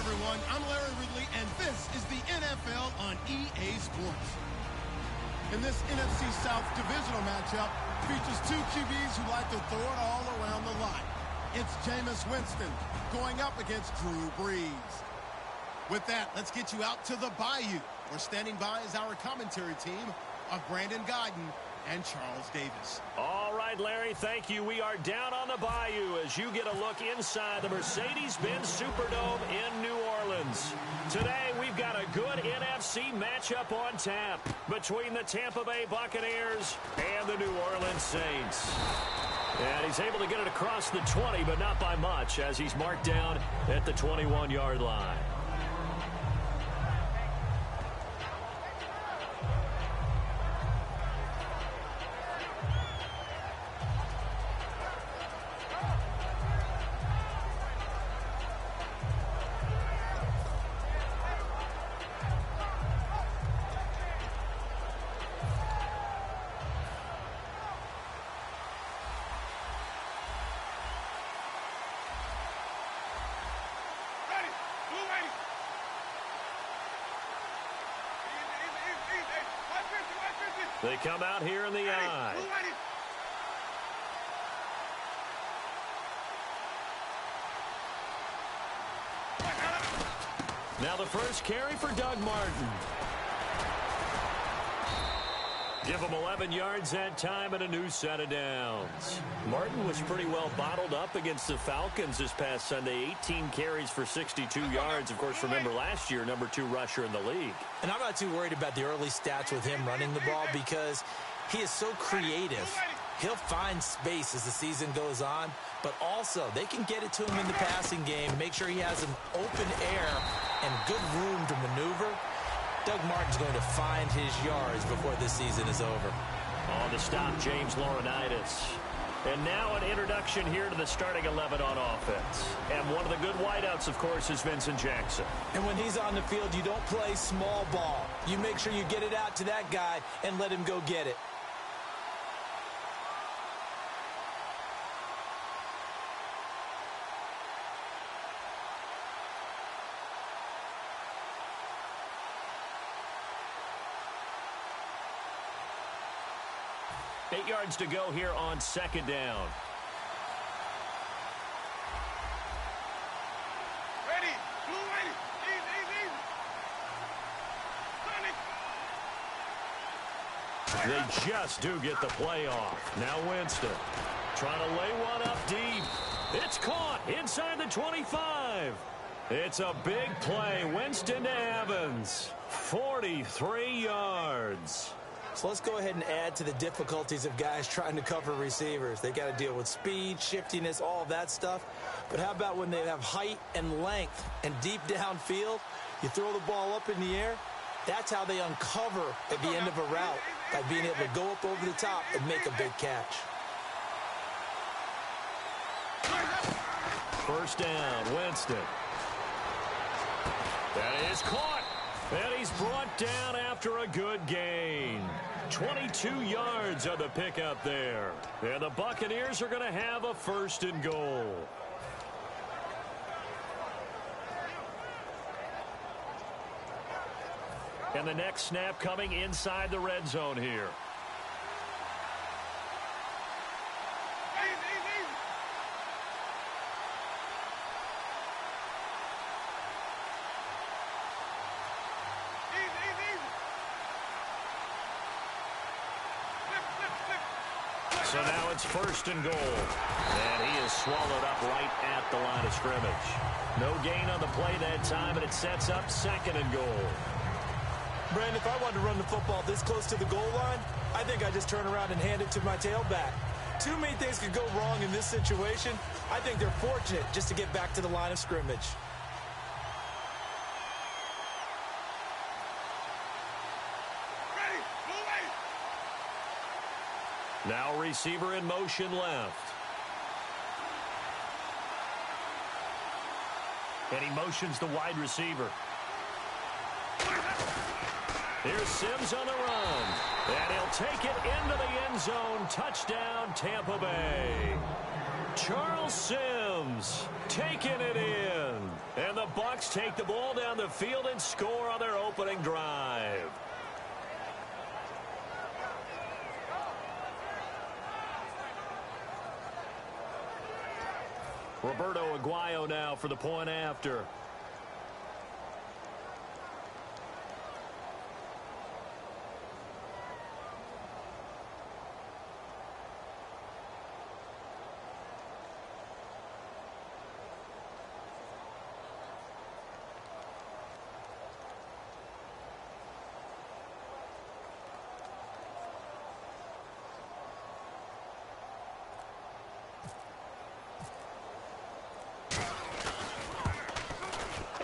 everyone. I'm Larry Ridley, and this is the NFL on EA Sports. And this NFC South divisional matchup features two QBs who like to throw it all around the line. It's Jameis Winston going up against Drew Brees. With that, let's get you out to the Bayou. We're standing by as our commentary team of Brandon Guyton and Charles Davis. All right, Larry, thank you. We are down on the Bayou as you get a look inside the Mercedes-Benz Superdome in New Orleans. Today, we've got a good NFC matchup on tap between the Tampa Bay Buccaneers and the New Orleans Saints. And he's able to get it across the 20, but not by much, as he's marked down at the 21-yard line. They come out here in the eye. Now the first carry for Doug Martin. Give him 11 yards that time and a new set of downs. Martin was pretty well bottled up against the Falcons this past Sunday. 18 carries for 62 yards. Of course, remember last year, number 2 rusher in the league. And I'm not too worried about the early stats with him running the ball because he is so creative. He'll find space as the season goes on, but also they can get it to him in the passing game, make sure he has an open air and good room to maneuver. Doug Martin's going to find his yards before this season is over. On the stop, James Laurinaitis. And now an introduction here to the starting 11 on offense. And one of the good wideouts, of course, is Vincent Jackson. And when he's on the field, you don't play small ball. You make sure you get it out to that guy and let him go get it. Eight yards to go here on second down. Ready. Blue ready. Easy. They just do get the play off. Now Winston trying to lay one up deep. It's caught inside the 25. It's a big play. Winston to Evans. 43 yards. So let's go ahead and add to the difficulties of guys trying to cover receivers. They got to deal with speed, shiftiness, all of that stuff. But how about when they have height and length and deep downfield? You throw the ball up in the air. That's how they uncover at the end of a route, by being able to go up over the top and make a big catch. First down, Winston. That is caught. And he's brought down after a good gain. 22 yards on the pickup there. And the Buccaneers are going to have a first and goal. And the next snap coming inside the red zone here. So now it's first and goal. And he is swallowed up right at the line of scrimmage. No gain on the play that time, and it sets up second and goal. Brandon, if I wanted to run the football this close to the goal line, I think I just turn around and hand it to my tailback. Too many things could go wrong in this situation. I think they're fortunate just to get back to the line of scrimmage. Now receiver in motion left. And he motions the wide receiver. Here's Sims on the run. And he'll take it into the end zone. Touchdown, Tampa Bay. Charles Sims taking it in. And the Bucs take the ball down the field and score on their opening drive. Roberto Aguayo now for the point after.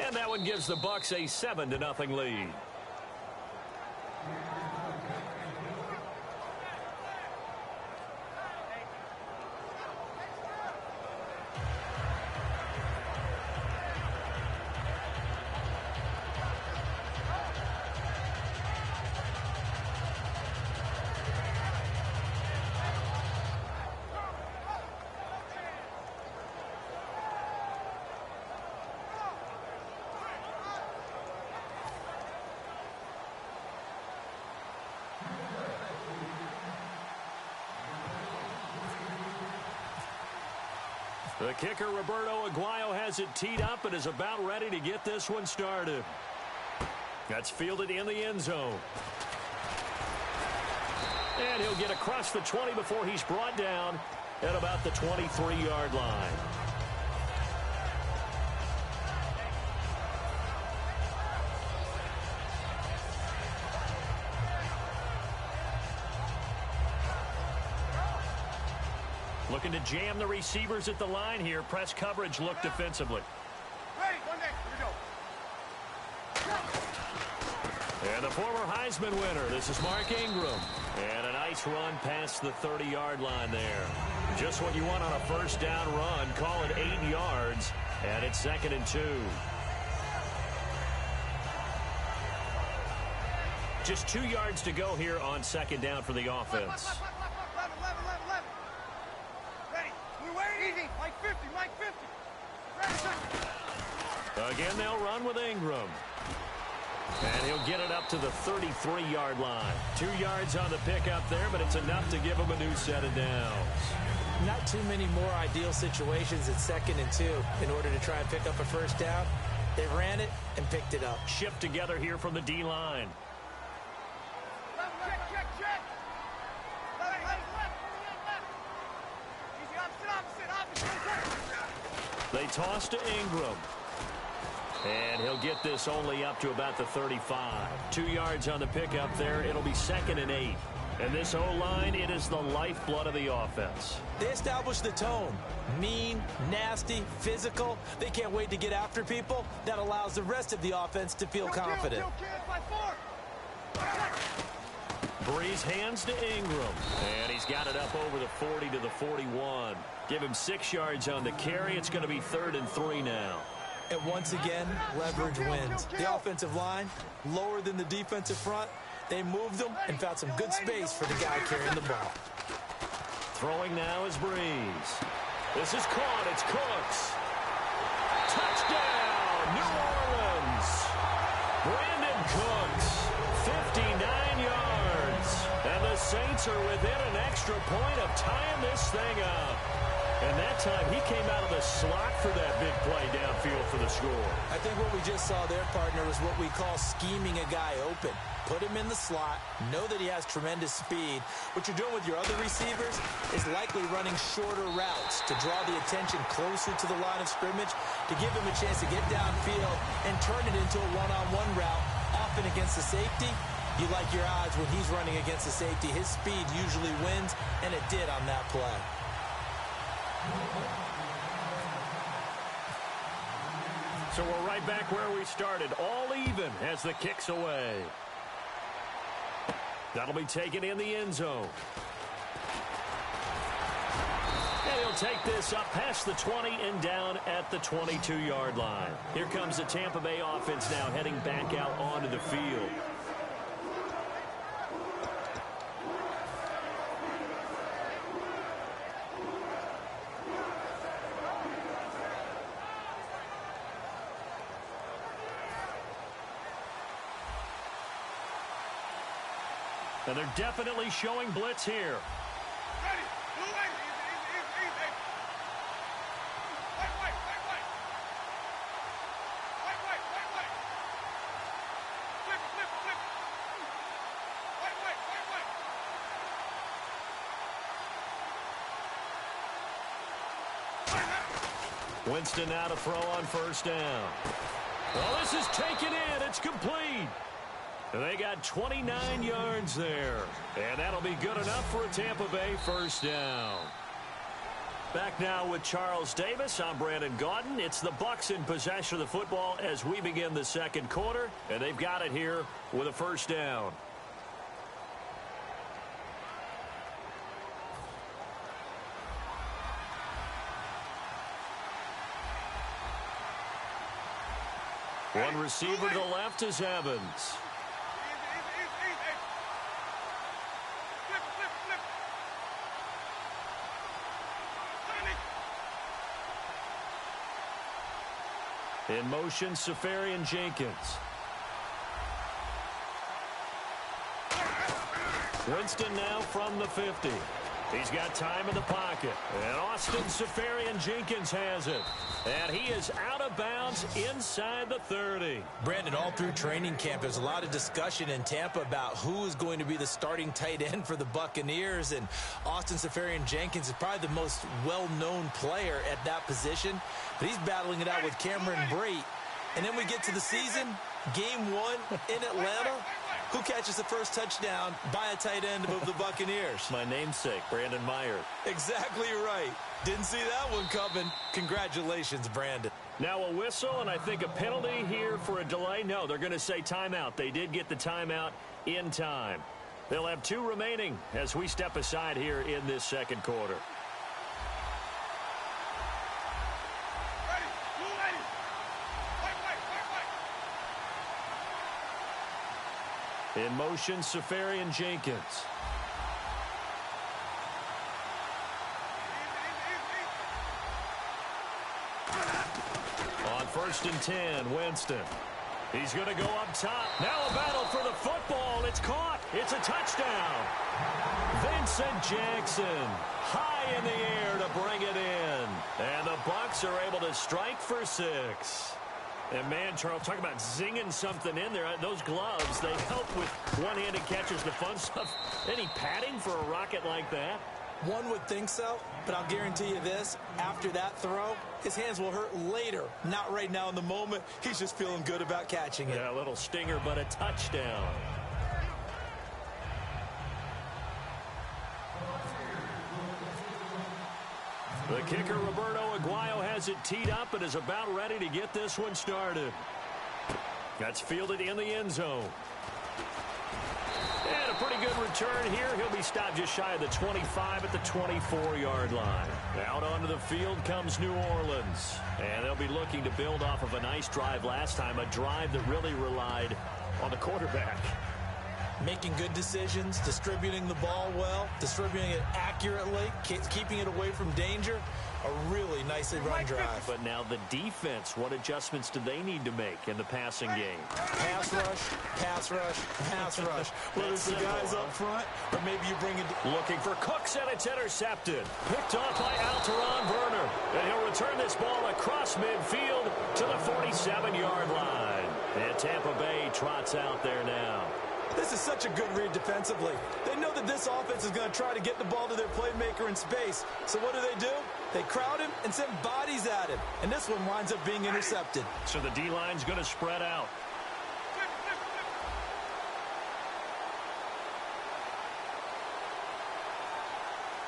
And that one gives the Bucs a 7-0 lead. The kicker, Roberto Aguayo, has it teed up and is about ready to get this one started. That's fielded in the end zone. And he'll get across the 20 before he's brought down at about the 23-yard line. Looking to jam the receivers at the line here. Press coverage look defensively. Ready, one day, here we go. And the former Heisman winner, this is Mark Ingram. And a nice run past the 30-yard line there. Just what you want on a first down run. Call it 8 yards. And it's 2nd and 2. Just 2 yards to go here on 2nd down for the offense. Again, they'll run with Ingram. And he'll get it up to the 33-yard line. 2 yards on the pickup there, but it's enough to give him a new set of downs. Not too many more ideal situations at 2nd and 2 in order to try and pick up a first down. They ran it and picked it up. Shift together here from the D-line. Check. They toss to Ingram. And he'll get this only up to about the 35. 2 yards on the pickup there. It'll be 2nd and 8. And this O-line, it is the lifeblood of the offense. They established the tone. Mean, nasty, physical. They can't wait to get after people. That allows the rest of the offense to feel confident. Breeze hands to Ingram. And he's got it up over the 40 to the 41. Give him 6 yards on the carry. It's going to be 3rd and 3 now. And once again, leverage wins. The offensive line, lower than the defensive front. They moved them and found some good space for the guy carrying the ball. Throwing now is Breeze. This is caught. It's Cooks. Touchdown, New Orleans. Brandon Cooks, 59 yards. And the Saints are within an extra point of tying this thing up. And that time, he came out of the slot for that big play downfield for the score. I think what we just saw there, partner, is what we call scheming a guy open. Put him in the slot, know that he has tremendous speed. What you're doing with your other receivers is likely running shorter routes to draw the attention closer to the line of scrimmage, to give him a chance to get downfield and turn it into a one-on-one route, often against the safety. You like your odds when he's running against the safety. His speed usually wins, and it did on that play. So we're right back where we started, all even as the kick's away. That'll be taken in the end zone. And he'll take this up past the 20 and down at the 22-yard line. Here comes the Tampa Bay offense now heading back out onto the field. And they're definitely showing blitz here. Ready. Blue lane. Easy. White. White. Flip. White. Winston now to throw on first down. Well, this is taken in. It's complete. And they got 29 yards there. And that'll be good enough for a Tampa Bay first down. Back now with Charles Davis. I'm Brandon Gaudin. It's the Bucs in possession of the football as we begin the second quarter. And they've got it here with a first down. One receiver to the left is Evans. Easy. Flip. Turn it. In motion, Safarian Jenkins. Winston now from the 50. He's got time in the pocket. And Austin Safarian Jenkins has it. And he is out of bounds inside the 30. Brandon, all through training camp, there's a lot of discussion in Tampa about who is going to be the starting tight end for the Buccaneers. And Austin Safarian Jenkins is probably the most well-known player at that position. But he's battling it out with Cameron Brate. And then we get to the season, game 1 in Atlanta. Who catches the first touchdown by a tight end of the Buccaneers? My namesake, Brandon Meyer. Exactly right. Didn't see that one coming. Congratulations, Brandon. Now a whistle, and I think a penalty here for a delay. No, they're going to say timeout. They did get the timeout in time. They'll have 2 remaining as we step aside here in this second quarter. Ready. Blue lane. White. In motion, Safarian Jenkins. On first and 10, Winston. He's going to go up top. Now a battle for the football. It's caught. It's a touchdown. Vincent Jackson high in the air to bring it in. And the Bucs are able to strike for 6. And, man, Charles, talk about zinging something in there. Those gloves, they help with one-handed catches, the fun stuff. Any padding for a rocket like that? One would think so, but I'll guarantee you this. After that throw, his hands will hurt later. Not right now in the moment. He's just feeling good about catching it. Yeah, a little stinger, but a touchdown. The kicker, Roberto Aguayo, has it teed up and is about ready to get this one started. That's fielded in the end zone. And a pretty good return here. He'll be stopped just shy of the 25 at the 24-yard line. Out onto the field comes New Orleans. And they'll be looking to build off of a nice drive last time, a drive that really relied on the quarterback. Making good decisions, distributing the ball well, distributing it accurately, keeping it away from danger. A really nicely run drive. But now the defense, what adjustments do they need to make in the passing game? Pass rush. Whether it's the guys up front or maybe you bring it. Looking for Cooks, and it's intercepted. Picked off by Alteron Werner. And he'll return this ball across midfield to the 47-yard line. And Tampa Bay trots out there now. This is such a good read defensively. They know that this offense is going to try to get the ball to their playmaker in space. So what do? They crowd him and send bodies at him. And this one winds up being intercepted. So the D-line's going to spread out.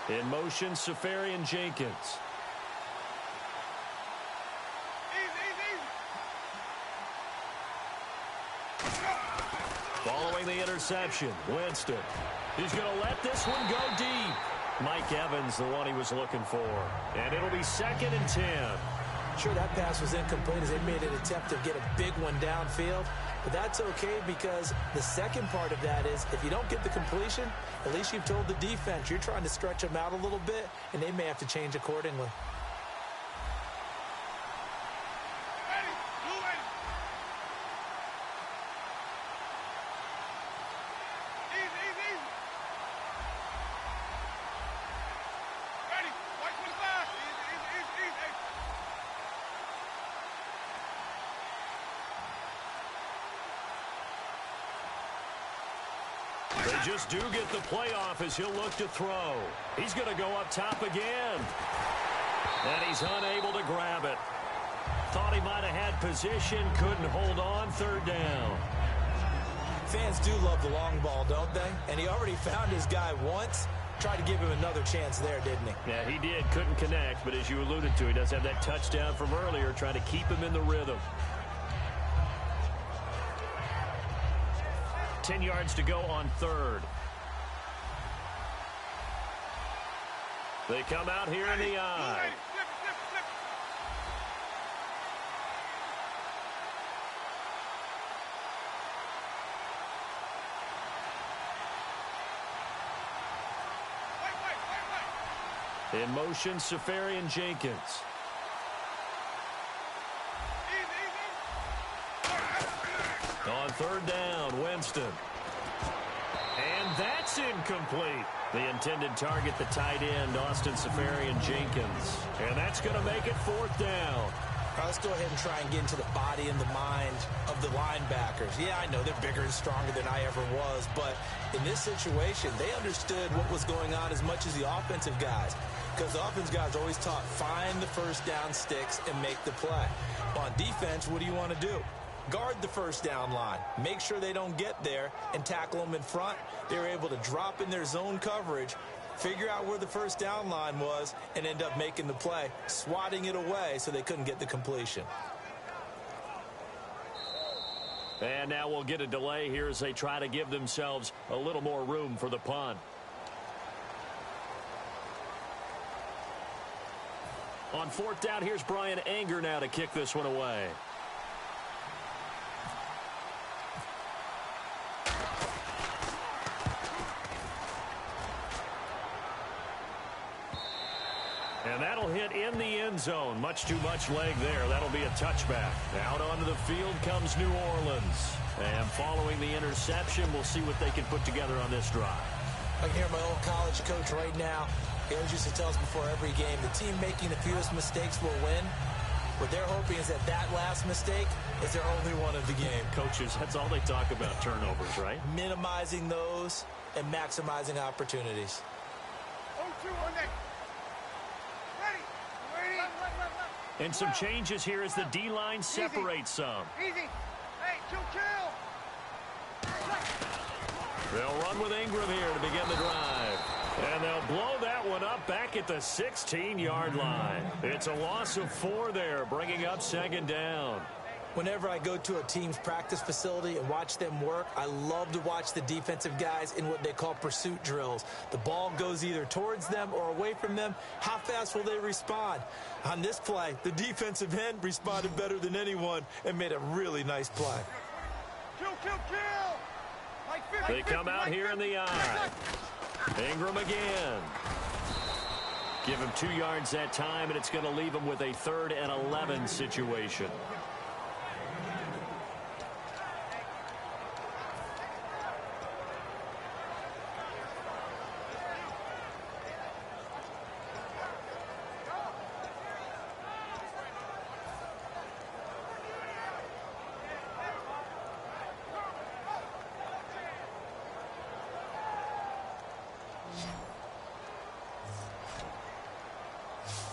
In motion, Safarian Jenkins. Following the interception, Winston. He's going to let this one go deep. Mike Evans, the one he was looking for. And it'll be 2nd and 10. Sure, that pass was incomplete as they made an attempt to get a big one downfield. But that's okay because the second part of that is if you don't get the completion, at least you've told the defense you're trying to stretch them out a little bit, and they may have to change accordingly. They just do get the playoff as he'll look to throw. He's going to go up top again. And he's unable to grab it. Thought he might have had position, couldn't hold on. Third down. Fans do love the long ball, don't they? And he already found his guy once. Tried to give him another chance there, didn't he? Yeah, he did. Couldn't connect, but as you alluded to, he does have that touchdown from earlier, trying to keep him in the rhythm. 10 yards to go on third. They come out here in the eye. In motion, Safarian Jenkins. On third down, Winston. And that's incomplete. The intended target, the tight end, Austin Safarian Jenkins. And that's going to make it fourth down. All right, let's go ahead and try and get into the body and the mind of the linebackers. Yeah, I know they're bigger and stronger than I ever was, but in this situation, they understood what was going on as much as the offensive guys. Because the offensive guys are always taught, find the first down sticks and make the play. On defense, what do you want to do? Guard the first down line. Make sure they don't get there and tackle them in front. They were able to drop in their zone coverage, figure out where the first down line was, and end up making the play, swatting it away so they couldn't get the completion. And now we'll get a delay here as they try to give themselves a little more room for the punt. On fourth down, here's Brian Anger now to kick this one away. And that'll hit in the end zone. Much too much leg there. That'll be a touchback. Out onto the field comes New Orleans. And following the interception, we'll see what they can put together on this drive. I can hear my old college coach right now. He always used to tell us before every game, the team making the fewest mistakes will win. What they're hoping is that that last mistake is their only one of the game. Coaches, that's all they talk about, turnovers, right? Minimizing those and maximizing opportunities. 0-2 on that. Ready. And some changes here as the D-line separates some. Easy. Hey, kill. They'll run with Ingram here to begin the drive. And they'll blow that one up back at the 16-yard line. It's a loss of 4 there, bringing up second down. Whenever I go to a team's practice facility and watch them work, I love to watch the defensive guys in what they call pursuit drills. The ball goes either towards them or away from them. How fast will they respond? On this play, the defensive end responded better than anyone and made a really nice play. Kill. They come out here in the eye. Ingram again. Give him 2 yards that time, and it's going to leave him with a 3rd and 11 situation.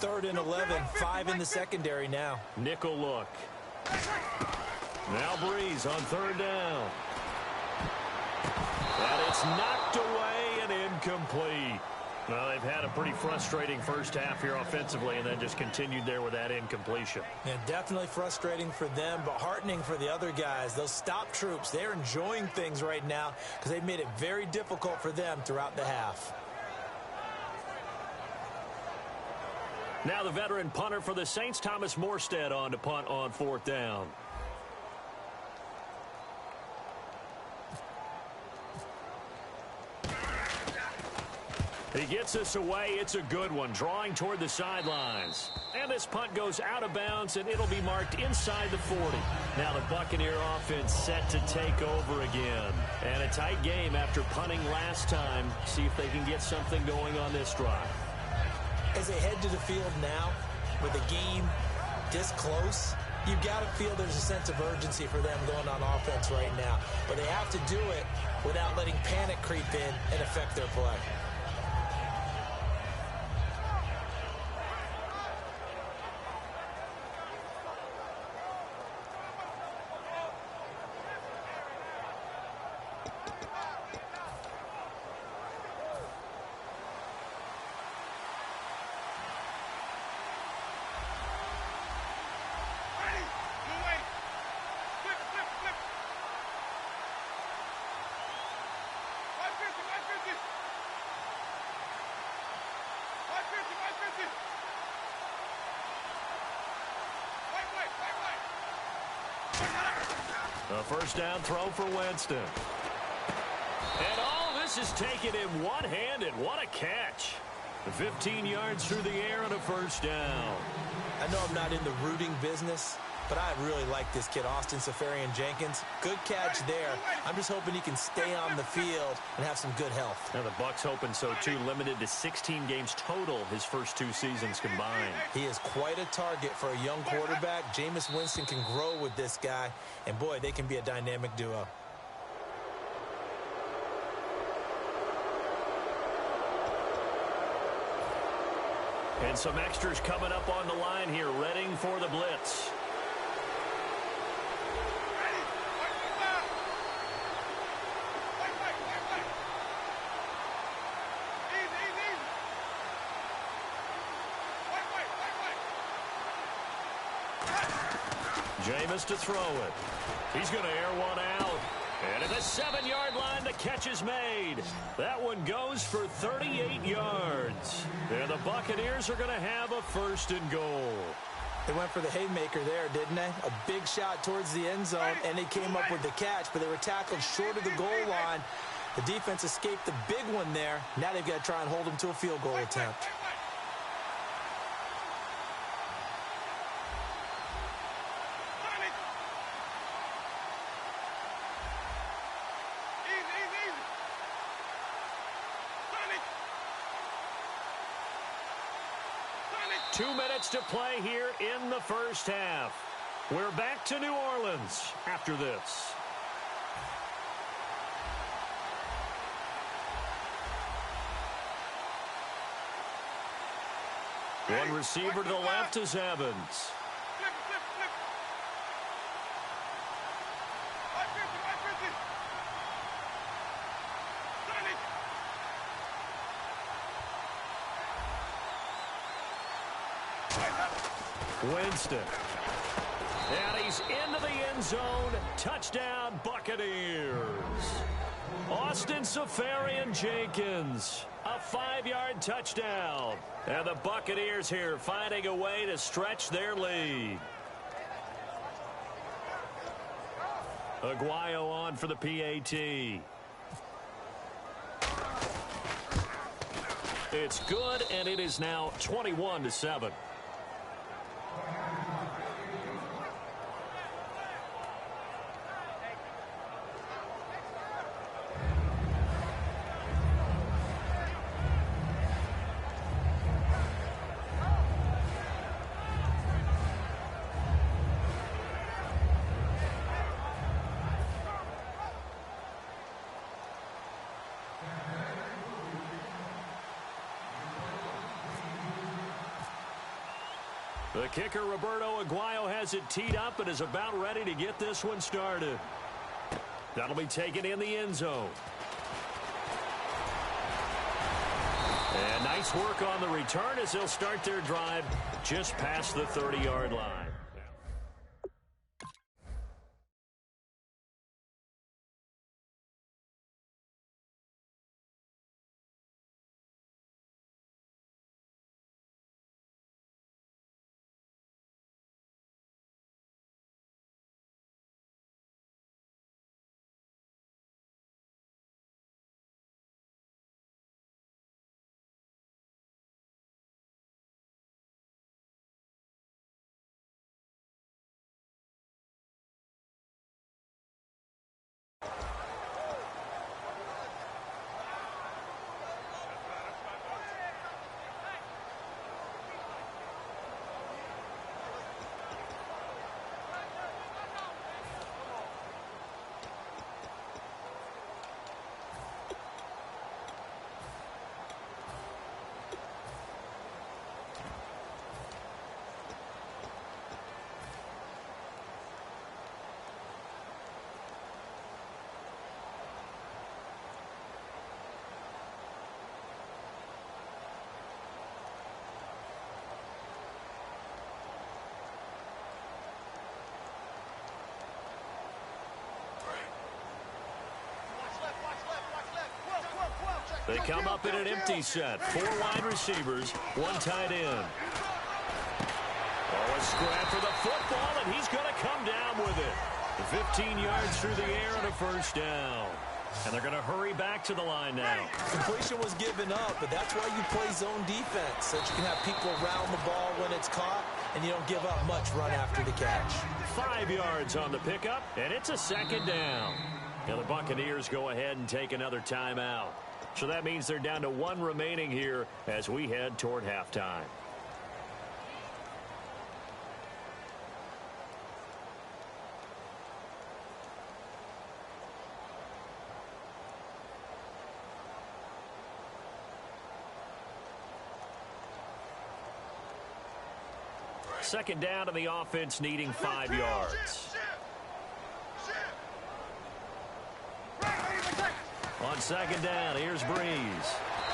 Third and 11, 5 in the secondary now. Nickel look. Now Breeze on third down. And it's knocked away and incomplete. Well, they've had a pretty frustrating first half here offensively and then just continued there with that incompletion. Yeah, definitely frustrating for them, but heartening for the other guys. Those stop troops, they're enjoying things right now because they've made it very difficult for them throughout the half. Now the veteran punter for the Saints, Thomas Morstead, on to punt on fourth down. He gets this away. It's a good one, drawing toward the sidelines. And this punt goes out of bounds, and it'll be marked inside the 40. Now the Buccaneer offense set to take over again. And a tight game after punting last time. See if they can get something going on this drive. As they head to the field now, with the game this close, You've got to feel there's a sense of urgency for them going on offense right now. But they have to do it without letting panic creep in and affect their play. A first down throw for Winston. And all this is taken in one-handed. What a catch. 15 yards through the air and a first down. I know I'm not in the rooting business, but I really like this kid, Austin Seferian-Jenkins. Good catch there. I'm just hoping he can stay on the field and have some good health. Now the Bucs hoping so too. Limited to 16 games total his first 2 seasons combined. He is quite a target for a young quarterback. Jameis Winston can grow with this guy, and boy, they can be a dynamic duo. And some extras coming up on the line here, readying for the blitz. Jameis to throw it. He's going to air one out. And at the 7-yard line, the catch is made. That one goes for 38 yards. And the Buccaneers are going to have a first and goal. They went for the haymaker there, didn't they? A big shot towards the end zone, and they came up with the catch, but they were tackled short of the goal line. The defense escaped the big one there. Now they've got to try and hold them to a field goal attempt. Two minutes to play here in the first half. We're back to New Orleans after this. One receiver to the left is Evans. Winston. And he's into the end zone. Touchdown, Buccaneers. Austin Seferian-Jenkins. A 5-yard touchdown. And the Buccaneers here finding a way to stretch their lead. Aguayo on for the PAT. It's good, and it is now 21-7. The kicker, Roberto Aguayo, has it teed up and is about ready to get this one started. That'll be taken in the end zone. And nice work on the return as they'll start their drive just past the 30-yard line. They come up in an empty set. 4 wide receivers, 1 tight end. Oh, a scrap for the football, and he's going to come down with it. 15 yards through the air and a first down. And they're going to hurry back to the line now. Completion was given up, but that's why you play zone defense, so that you can have people around the ball when it's caught, and you don't give up much run after the catch. 5 yards on the pickup, and it's a second down. Now the Buccaneers go ahead and take another timeout. So that means they're down to 1 remaining here as we head toward halftime. Second down to the offense, needing 5 yards. On second down, here's Breeze.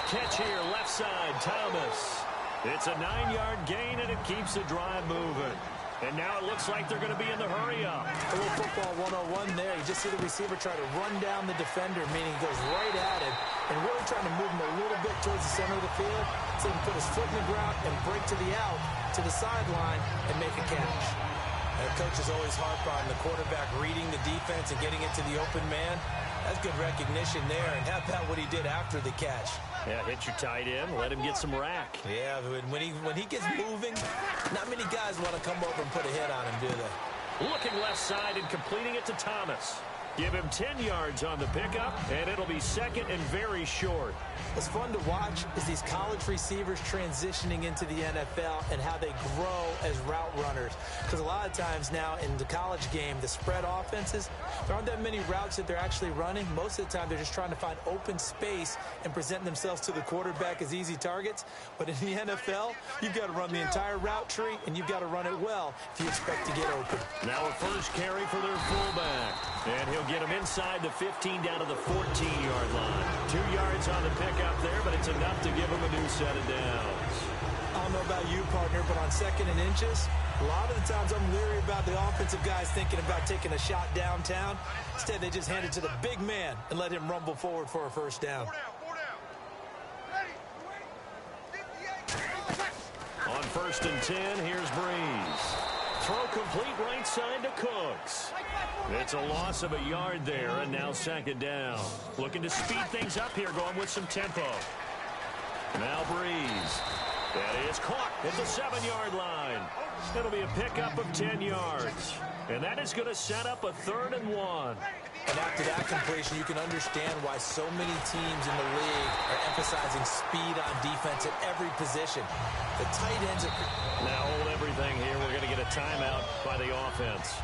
Catch here, left side, Thomas. It's a 9-yard gain, and it keeps the drive moving. And now it looks like they're going to be in the hurry-up. A little football 101 there. You just see the receiver try to run down the defender, meaning he goes right at him, and really trying to move him a little bit towards the center of the field so he can put his foot in the ground and break to the out, to the sideline, and make a catch. And coaches always harp on the quarterback reading the defense and getting it to the open man. That's good recognition there, and how about what he did after the catch? Yeah, hit your tight end, let him get some rack. Yeah, when he gets moving, not many guys want to come over and put a hit on him, do they? Looking left side and completing it to Thomas. Give him 10 yards on the pickup, and it'll be second and very short. What's fun to watch is these college receivers transitioning into the NFL and how they grow as route runners. Because a lot of times now in the college game, the spread offenses, there aren't that many routes that they're actually running. Most of the time, they're just trying to find open space and present themselves to the quarterback as easy targets. But in the NFL, you've got to run the entire route tree, and you've got to run it well if you expect to get open. Now a first carry for their fullback. And he'll get him inside the 15 down to the 14-yard line. 2 yards on the pickup there, but it's enough to give him a new set of downs. I don't know about you, partner, but on second and inches, a lot of the times I'm leery about the offensive guys thinking about taking a shot downtown. Instead, they just hand it to the big man and let him rumble forward for a first down. On first and 10, here's Breeze. Throw complete right side to Cooks. It's a loss of a yard there, and now second down. Looking to speed things up here, going with some tempo. Now Breeze. That is caught at the 7-yard line. It'll be a pickup of 10 yards. And that is going to set up a 3rd and 1. And after that completion, you can understand why so many teams in the league are emphasizing speed on defense at every position. The tight ends are... Now hold everything here. We're going to get a timeout by the offense.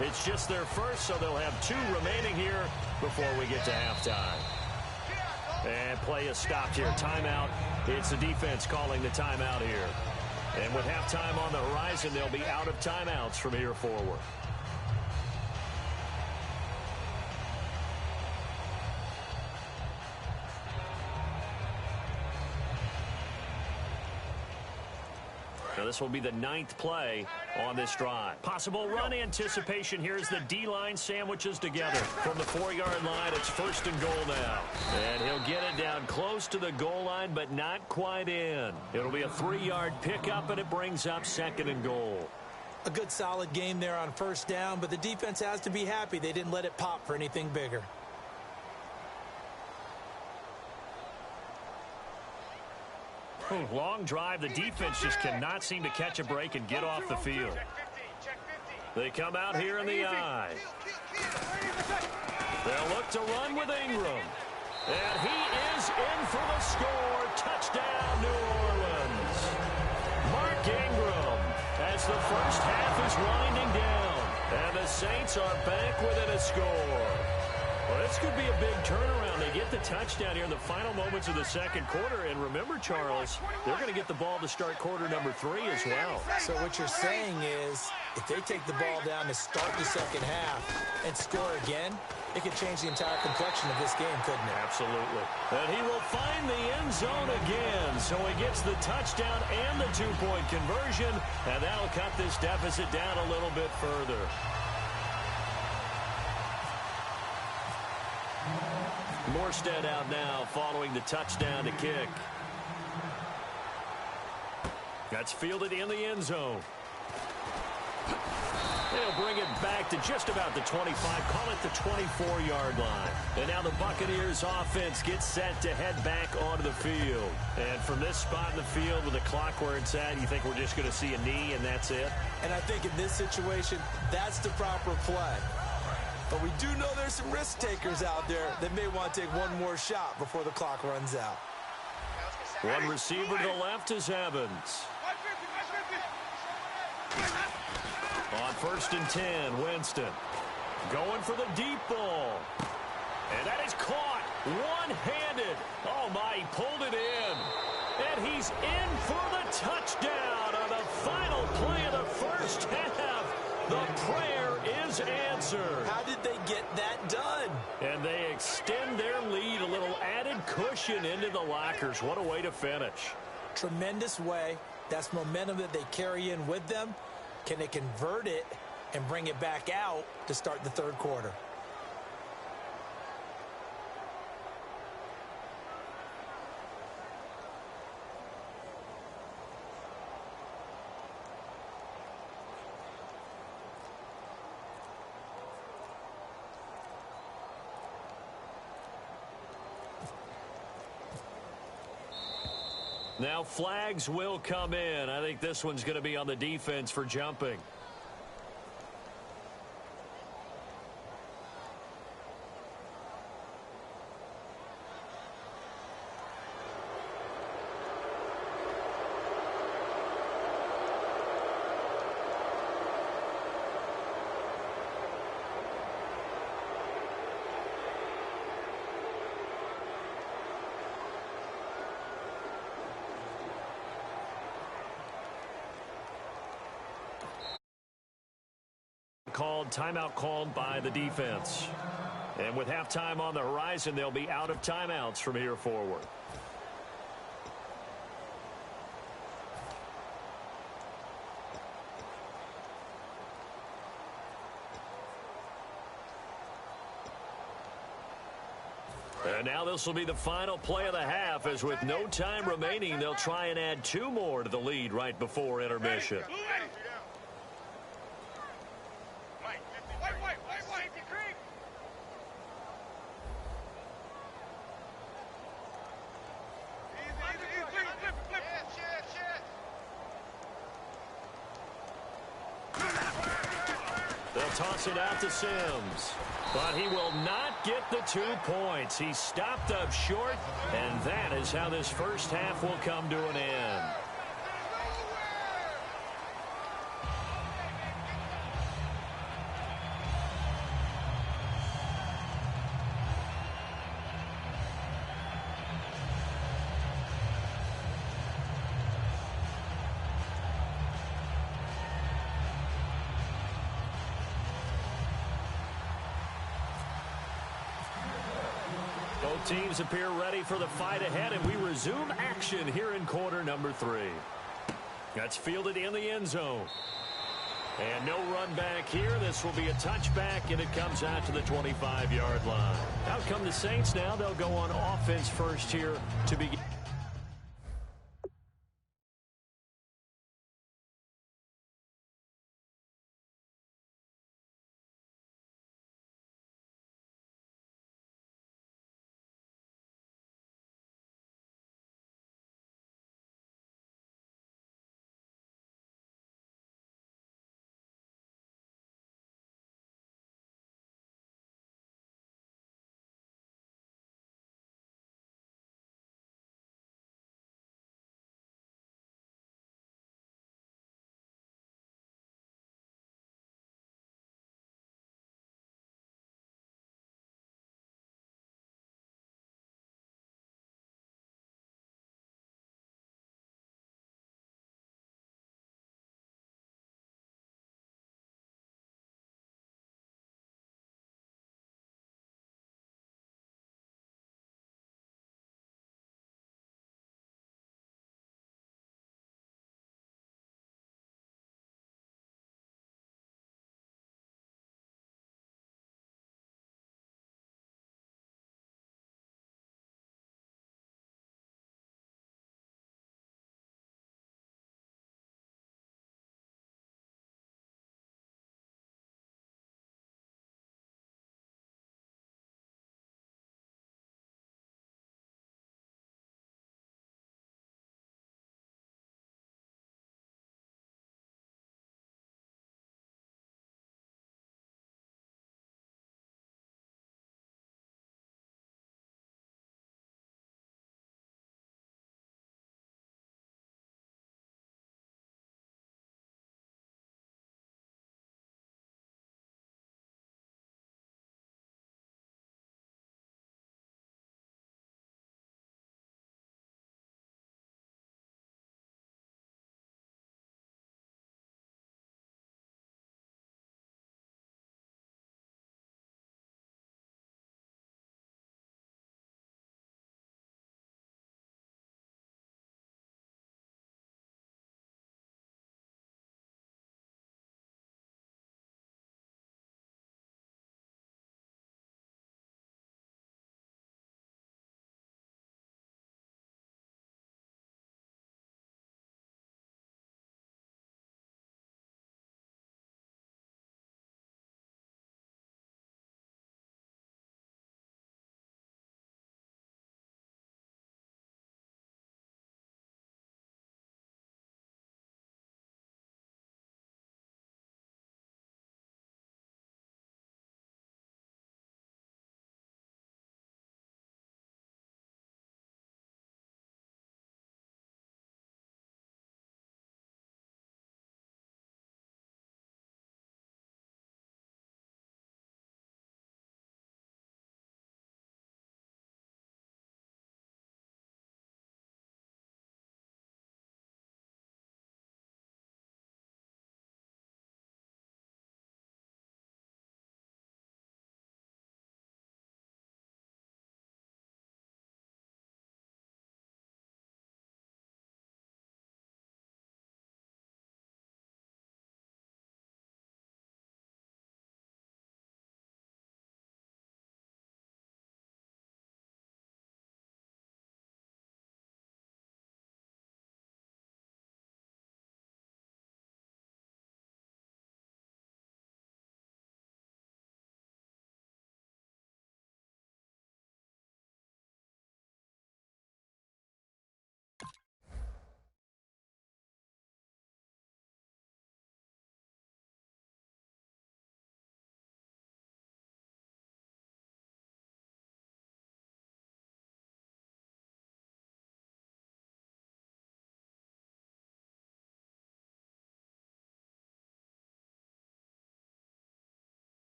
It's just their first, so they'll have 2 remaining here before we get to halftime. And play is stopped here. Timeout. It's the defense calling the timeout here. And with halftime on the horizon, they'll be out of timeouts from here forward. Now this will be the 9th play on this drive. Possible run anticipation. Here's the D-line sandwiches together. From the 4-yard line, it's first and goal now. And he'll get it down close to the goal line, but not quite in. It'll be a 3-yard pickup, and it brings up second and goal. A good solid game there on first down, but the defense has to be happy they didn't let it pop for anything bigger. Long drive. The defense just cannot seem to catch a break and get off the field. They come out here in the eye. They'll look to run with Ingram. And he is in for the score. Touchdown, New Orleans. Mark Ingram as the first half is winding down. And the Saints are back within a score. Well, this could be a big turnaround. They get the touchdown here in the final moments of the second quarter. And remember, Charles, they're going to get the ball to start quarter number 3 as well. So what you're saying is if they take the ball down to start the second half and score again, it could change the entire complexion of this game, couldn't it? Absolutely. And he will find the end zone again. So he gets the touchdown and the 2-point conversion. And that'll cut this deficit down a little bit further. Morstead out now following the touchdown to kick. That's fielded in the end zone. They'll bring it back to just about the 25, call it the 24-yard line. And now the Buccaneers offense gets set to head back onto the field. And from this spot in the field with the clock where it's at, you think we're just going to see a knee and that's it? And I think in this situation, that's the proper play. But we do know there's some risk takers out there that may want to take one more shot before the clock runs out. One receiver to the left is Evans. On 1st and 10, Winston going for the deep ball. And that is caught one-handed. Oh, my, he pulled it in. And he's in for the touchdown on the final play of the first half. The prayer is answered. How did they get that done? And they extend their lead, a little added cushion into the lockers. What a way to finish. Tremendous way. That's momentum that they carry in with them. Can they convert it and bring it back out to start the third quarter? Now flags will come in. I think this one's going to be on the defense for jumping. Timeout called by the defense. And with halftime on the horizon, they'll be out of timeouts from here forward. And now this will be the final play of the half, as with no time remaining, they'll try and add 2 more to the lead right before intermission. Toss it out to Sims, but he will not get the 2 points. He stopped up short, and that is how this first half will come to an end. Both teams appear ready for the fight ahead, and we resume action here in quarter number 3. That's fielded in the end zone. And no run back here. This will be a touchback, and it comes out to the 25-yard line. Out come the Saints now. They'll go on offense first here to begin.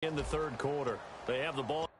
In the third quarter, they have the ball.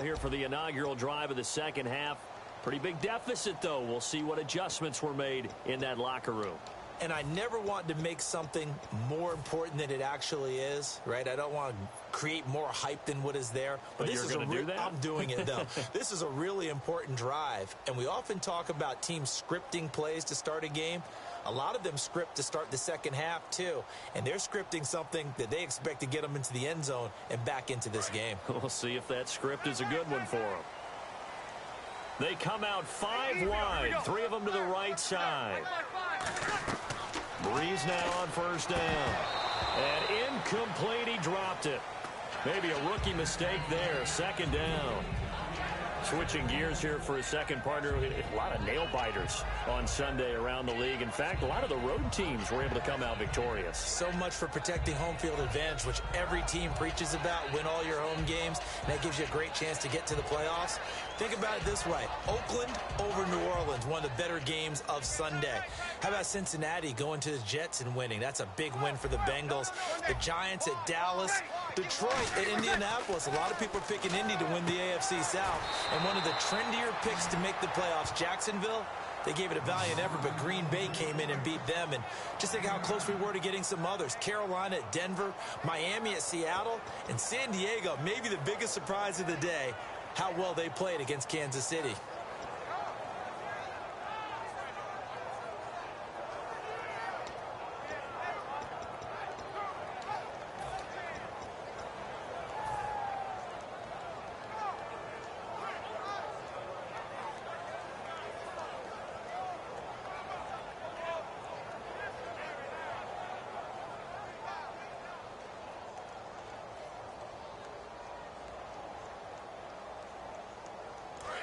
Here for the inaugural drive of the second half. Pretty big deficit, though. We'll see what adjustments were made in that locker room. And I never want to make something more important than it actually is, right? I don't want to create more hype than what is there. But this is do that? I'm doing it, though. This is a really important drive. And we often talk about teams scripting plays to start a game. A lot of them script to start the second half, too. And they're scripting something that they expect to get them into the end zone and back into this game. We'll see if that script is a good one for them. They come out 5 wide, 3 of them to the right side. Breeze now on first down. And incomplete, he dropped it. Maybe a rookie mistake there, second down. Switching gears here for a second partner. A lot of nail-biters on Sunday around the league. In fact, a lot of the road teams were able to come out victorious. So much for protecting home field advantage, which every team preaches about. Win all your home games, and that gives you a great chance to get to the playoffs. Think about it this way. Oakland over New Orleans, one of the better games of Sunday. How about Cincinnati going to the Jets and winning? That's a big win for the Bengals. The Giants at Dallas. Detroit at Indianapolis. A lot of people are picking Indy to win the AFC South. And one of the trendier picks to make the playoffs, Jacksonville, they gave it a valiant effort, but Green Bay came in and beat them. And just think how close we were to getting some others. Carolina at Denver, Miami at Seattle, and San Diego, maybe the biggest surprise of the day, how well they played against Kansas City.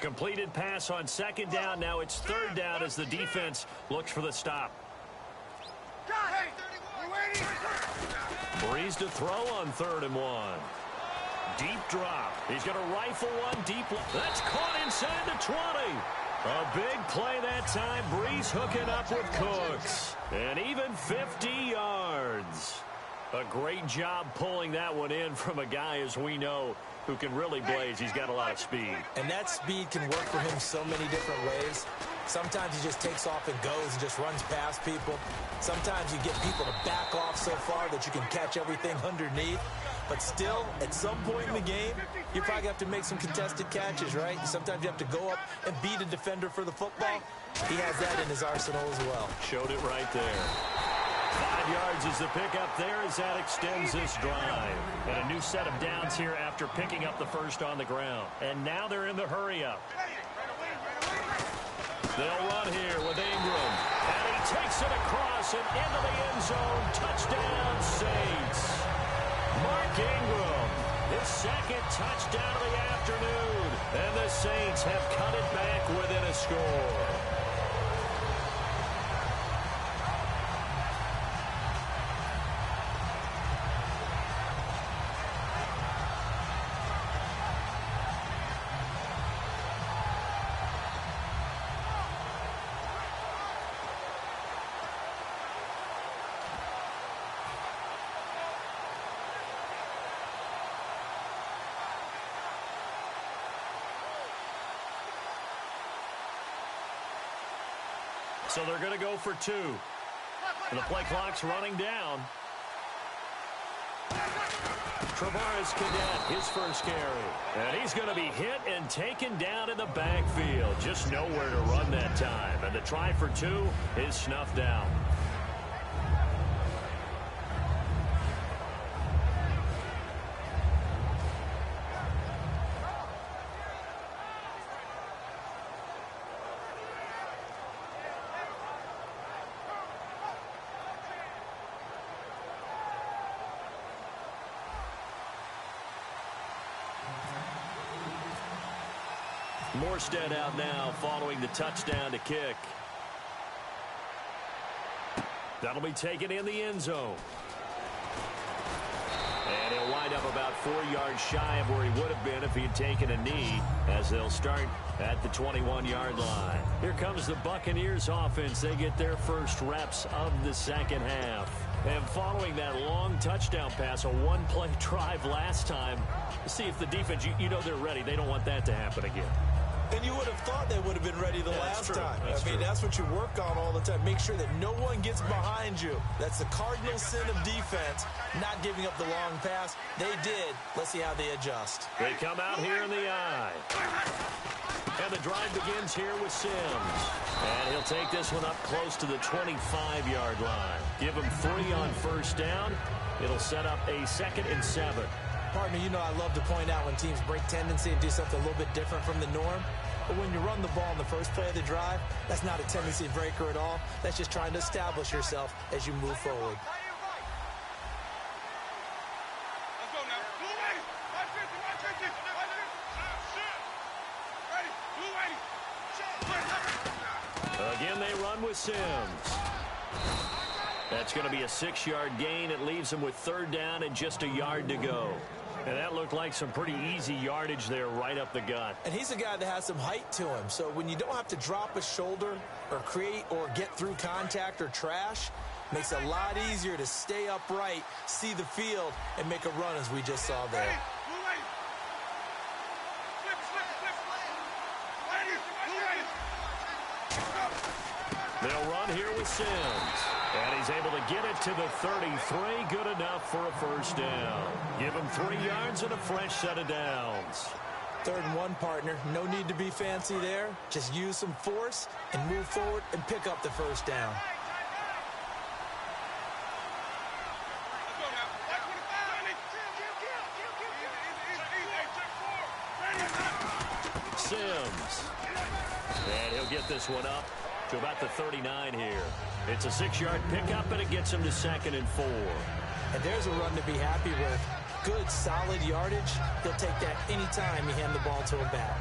Completed pass on second down. Now it's third down as the defense looks for the stop. Breeze to throw on 3rd and 1. Deep drop. He's going to rifle one deep. That's caught inside the 20. A big play that time. Breeze hooking up with Cooks. And even 50 yards. A great job pulling that one in from a guy, as we know, who can really blaze. He's got a lot of speed. And that speed can work for him so many different ways. Sometimes he just takes off and goes and just runs past people. Sometimes you get people to back off so far that you can catch everything underneath. But still, at some point in the game, you probably have to make some contested catches, right? Sometimes you have to go up and beat a defender for the football. He has that in his arsenal as well. Showed it right there. 5 yards is the pickup there as that extends this drive. And a new set of downs here after picking up the first on the ground. And now they're in the hurry-up. They'll run here with Ingram. And he takes it across and into the end zone. Touchdown, Saints. Mark Ingram, his second touchdown of the afternoon. And the Saints have cut it back within a score. So they're going to go for 2. And the play clock's running down. Travaris Cadet, his first carry. And he's going to be hit and taken down in the backfield. Just nowhere to run that time. And the try for 2 is snuffed out. Morstead out now following the touchdown to kick. That'll be taken in the end zone. And he'll wind up about 4 yards shy of where he would have been if he had taken a knee, as they'll start at the 21-yard line. Here comes the Buccaneers offense. They get their first reps of the second half. And following that long touchdown pass, a one-play drive last time, see if the defense, you know they're ready. They don't want that to happen again. And you would have thought they would have been ready the last time. That's what you work on all the time. Make sure that no one gets behind you. That's the cardinal sin of defense, not giving up the long pass. They did. Let's see how they adjust. They come out here in the eye. And the drive begins here with Sims. And he'll take this one up close to the 25-yard line. Give him 3 on first down. It'll set up a 2nd and 7. Partner, you know I love to point out when teams break tendency and do something a little bit different from the norm. But when you run the ball in the first play of the drive, that's not a tendency breaker at all. That's just trying to establish yourself as you move forward. Again, they run with Sims. That's going to be a 6-yard gain. It leaves them with 3rd down and just a yard to go. And that looked like some pretty easy yardage there right up the gut. And he's a guy that has some height to him. So when you don't have to drop a shoulder or create or get through contact or trash, makes it a lot easier to stay upright, see the field, and make a run as we just saw there. They'll run here with Sims. And he's able to get it to the 33. Good enough for a first down. Give him 3 yards and a fresh set of downs. 3rd and 1, partner. No need to be fancy there. Just use some force and move forward and pick up the first down. Sims. And he'll get this one up to about the 39 here. It's a 6-yard pickup, and it gets him to 2nd and 4. And there's a run to be happy with. Good, solid yardage. He'll take that anytime you hand the ball to him back.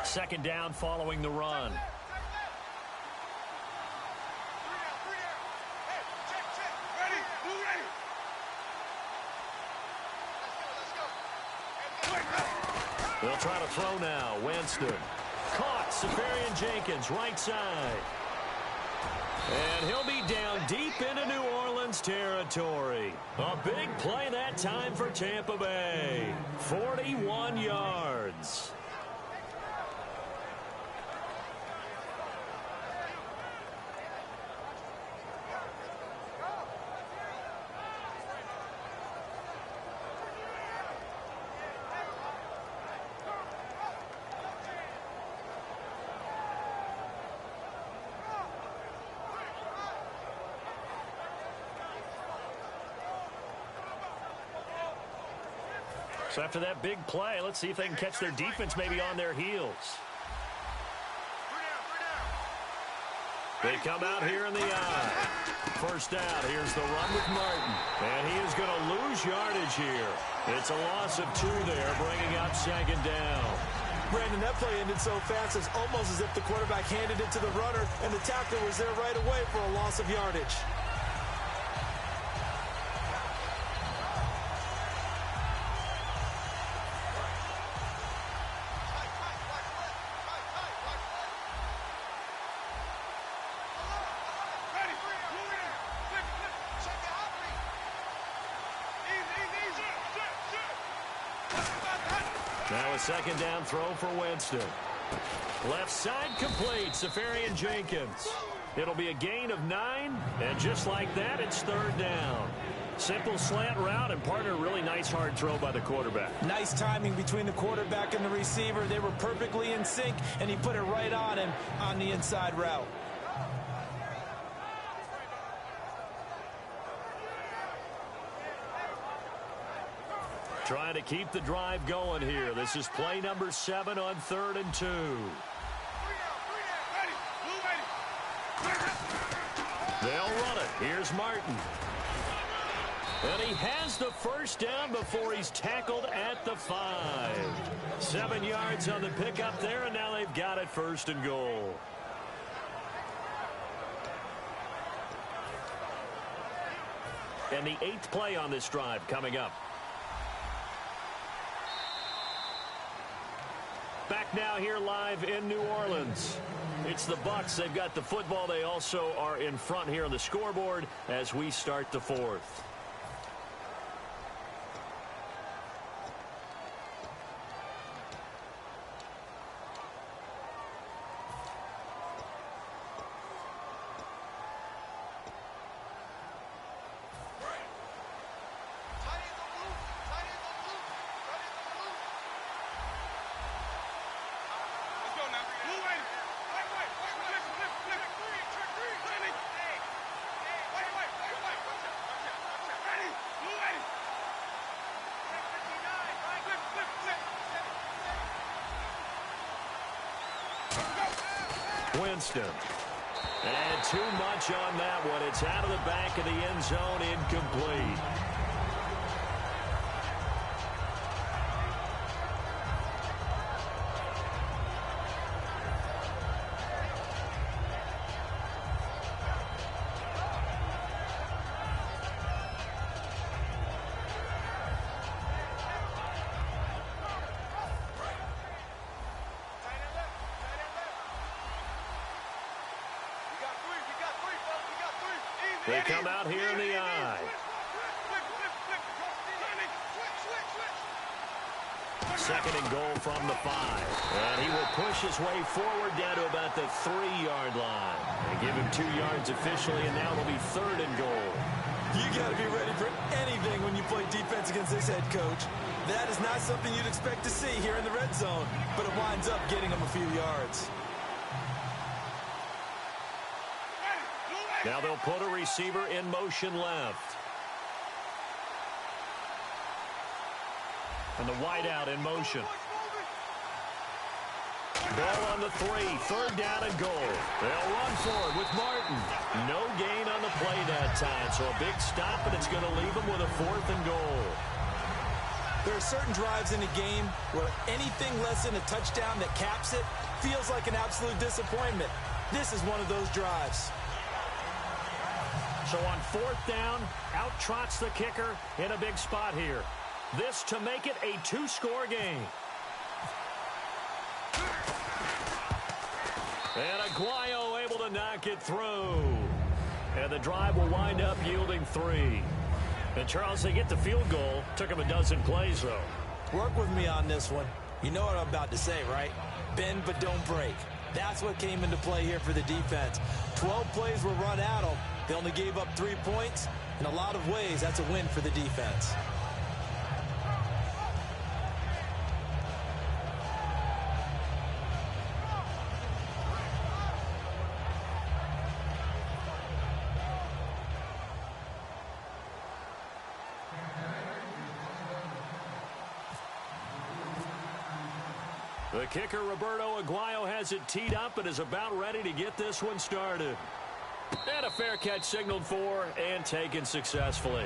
Second down following the run. They'll try to throw now. Winston. Caught. Safarian Jenkins, right side. And he'll be down deep into New Orleans territory. A big play that time for Tampa Bay. 41 yards. So after that big play, let's see if they can catch their defense maybe on their heels. They come out here in the eye. First down, here's the run with Martin. And he is going to lose yardage here. It's a loss of 2 there, bringing up 2nd down. Brandon, that play ended so fast, it's almost as if the quarterback handed it to the runner, and the tackler was there right away for a loss of yardage. Now a 2nd down throw for Winston. Left side complete. Safarian Jenkins. It'll be a gain of 9, and just like that, it's 3rd down. Simple slant route, and partner, really nice hard throw by the quarterback. Nice timing between the quarterback and the receiver. They were perfectly in sync, and he put it right on him on the inside route. Trying to keep the drive going here. This is play number 7 on 3rd and 2. Here's Martin. And he has the first down before he's tackled at the 5. 7 yards on the pickup there, and now they've got it 1st and goal. And the 8th play on this drive coming up. Back now here live in New Orleans. It's the Bucs. They've got the football. They also are in front here on the scoreboard as we start the 4th. Winston. And too much on that one. It's out of the back of the end zone, incomplete. They come out here in the I. Second and goal from the 5. And he will push his way forward down to about the 3-yard line. They give him 2 yards officially, and now it'll be 3rd and goal. You got to be ready for anything when you play defense against this head coach. That is not something you'd expect to see here in the red zone, but it winds up getting him a few yards. Now they'll put a receiver in motion left. And the wideout in motion. Ball on the 3. 3rd down and goal. They'll run forward with Martin. No gain on the play that time. So a big stop, and it's going to leave them with a 4th and goal. There are certain drives in a game where anything less than a touchdown that caps it feels like an absolute disappointment. This is one of those drives. So on 4th down, out trots the kicker in a big spot here. This to make it a 2-score game. And Aguayo able to knock it through. And the drive will wind up yielding 3. And Charles, they get the field goal. Took him a dozen plays, though. Work with me on this one. You know what I'm about to say, right? Bend but don't break. That's what came into play here for the defense. 12 plays were run at them. They only gave up 3 points. In a lot of ways, that's a win for the defense. The kicker, Roberto Aguayo, has it teed up and is about ready to get this one started. And a fair catch signaled for and taken successfully.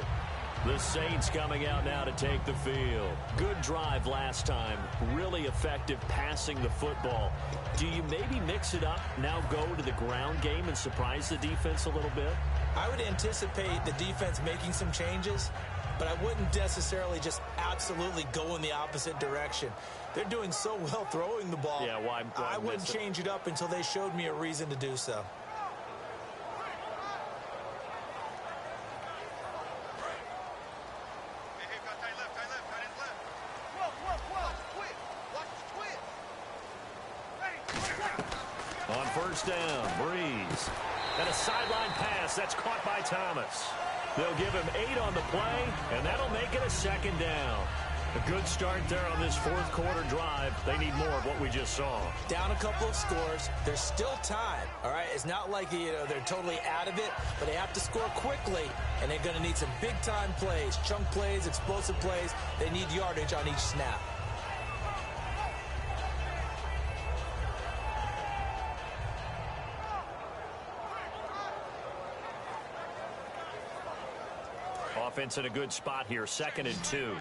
The Saints coming out now to take the field. Good drive last time. Really effective passing the football. Do you maybe mix it up, now go to the ground game and surprise the defense a little bit? I would anticipate the defense making some changes, but I wouldn't necessarily just absolutely go in the opposite direction. They're doing so well throwing the ball. Yeah, why I wouldn't change it up until they showed me a reason to do so. On 1st down, Breeze. And a sideline pass that's caught by Thomas. They'll give him 8 on the play, and that'll make it a 2nd down. A good start there on this 4th quarter drive. They need more of what we just saw. Down a couple of scores. There's still time, all right? It's not like they're totally out of it, but they have to score quickly, and they're going to need some big-time plays, chunk plays, explosive plays. They need yardage on each snap. offense in a good spot here, 2nd and 2.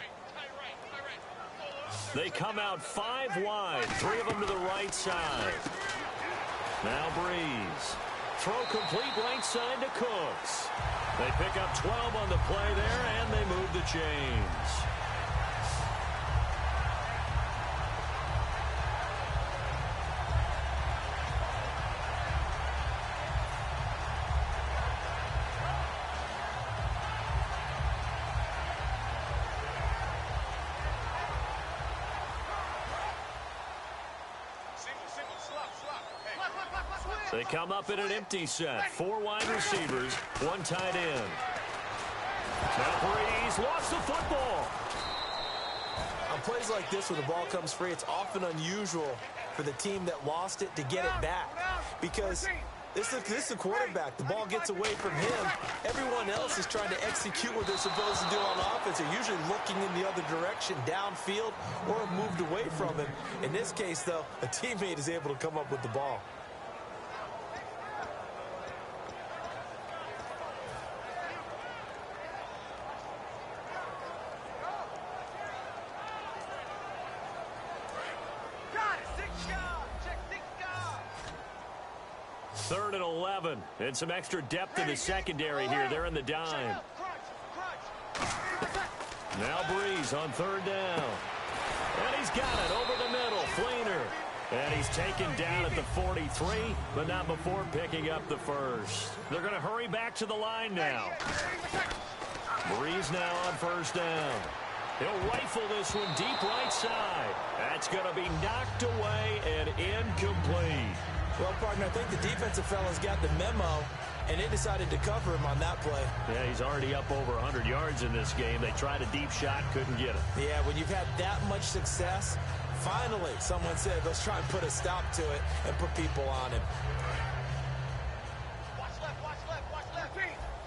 They come out 5 wide, 3 of them to the right side. Now Breeze. Throw complete right side to Cooks. They pick up 12 on the play there, and they move the chains. They come up in an empty set. 4 wide receivers, 1 tight end. Now Breeze lost the football. On plays like this where the ball comes free, it's often unusual for the team that lost it to get it back. Because this is the quarterback. The ball gets away from him. Everyone else is trying to execute what they're supposed to do on offense. They're usually looking in the other direction, downfield, or have moved away from him. In this case, though, a teammate is able to come up with the ball. Third and 11, and some extra depth in the secondary here. They're in the dime. Now Breeze on 3rd down. And he's got it over the middle. Fleener. And he's taken down at the 43, but not before picking up the first. They're going to hurry back to the line now. Breeze now on 1st down. He'll rifle this one deep right side. That's going to be knocked away and incomplete. Well, partner, I think the defensive fellas got the memo, and they decided to cover him on that play. Yeah, he's already up over 100 yards in this game. They tried a deep shot, couldn't get it. Yeah, when you've had that much success, finally, someone said, let's try and put a stop to it and put people on him. Watch left.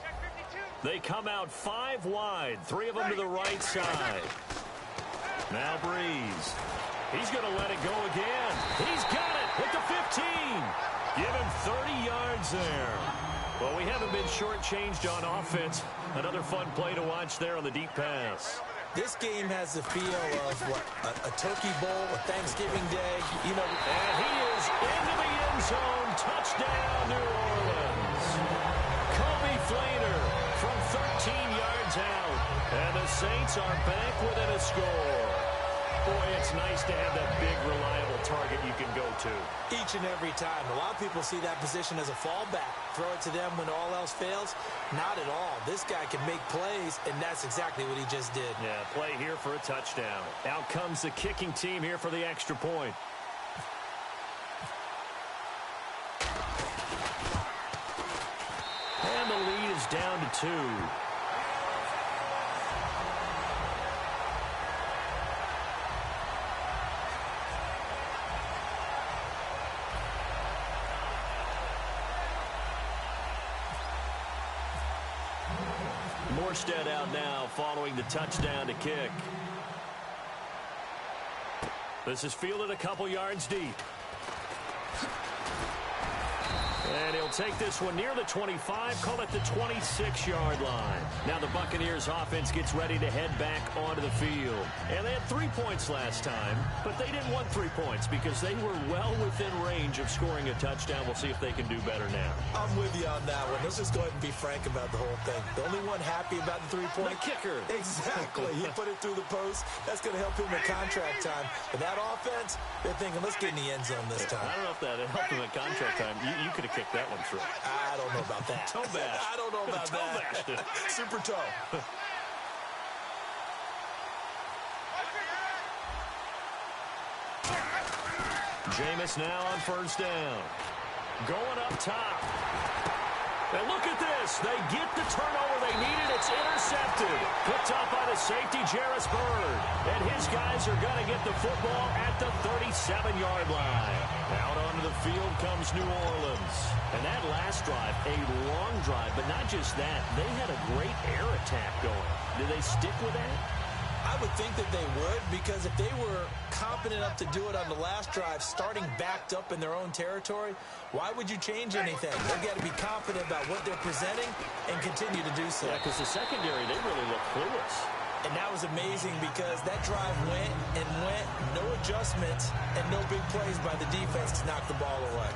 Check 52. They come out 5 wide, 3 of them to the right side. Now Breeze. He's going to let it go again. He's got it at the 15. Give him 30 yards there. Well, we haven't been shortchanged on offense. Another fun play to watch there on the deep pass. This game has the feel of, what, a turkey bowl, a Thanksgiving day. You know, and he is into the end zone. Touchdown, New Orleans. Kobe Fleener from 13 yards out. And the Saints are back within a score. Boy, it's nice to have that big, reliable target you can go to. Each and every time. A lot of people see that position as a fallback. Throw it to them when all else fails. Not at all. This guy can make plays, and that's exactly what he just did. Yeah, play here for a touchdown. Out comes the kicking team here for the extra point. And the lead is down to 2. Morstead out now following the touchdown to kick. This is fielded a couple yards deep. And he'll take this one near the 25, call it the 26-yard line. Now the Buccaneers offense gets ready to head back onto the field. And they had 3 points last time, but they didn't want 3 points because they were well within range of scoring a touchdown. We'll see if they can do better now. I'm with you on that one. Let's just go ahead and be frank about the whole thing. The only one happy about the 3-point? The kicker. Exactly. He put it through the post. That's going to help him at contract time. But that offense, they're thinking, let's get in the end zone this time. I don't know if that helped him at contract time. You could have kicked that one through. I don't know about that. Toe bash. I don't know about that. Super toe. Jameis now on 1st down. Going up top. And look at this. They get the turnover they needed. It's intercepted. Picked up by the safety, Jarvis Byrd. And his guys are going to get the football at the 37-yard line. Out onto the field comes New Orleans. And that last drive, a long drive, but not just that. They had a great air attack going. Did they stick with that? I would think that they would, because if they were confident enough to do it on the last drive, starting backed up in their own territory, why would you change anything? They've got to be confident about what they're presenting and continue to do so. Yeah, because the secondary, they really look clueless. And that was amazing because that drive went and went, no adjustments, and no big plays by the defense to knock the ball away.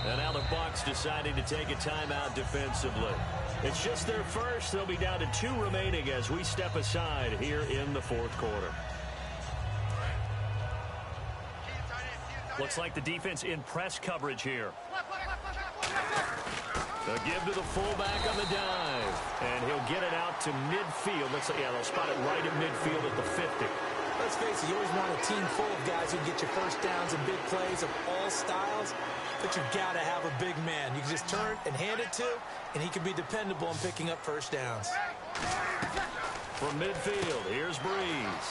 And now the Bucs deciding to take a timeout defensively. It's just their first. They'll be down to 2 remaining as we step aside here in the fourth quarter. Looks like the defense in press coverage here. They'll give to the fullback on the dive. And he'll get it out to midfield. Looks like, yeah, they'll spot it right at midfield at the 50. Let's face it, you always want a team full of guys who get you first downs and big plays of all styles. But you've got to have a big man you can just turn and hand it to, and he can be dependable in picking up first downs. From midfield, here's Breeze.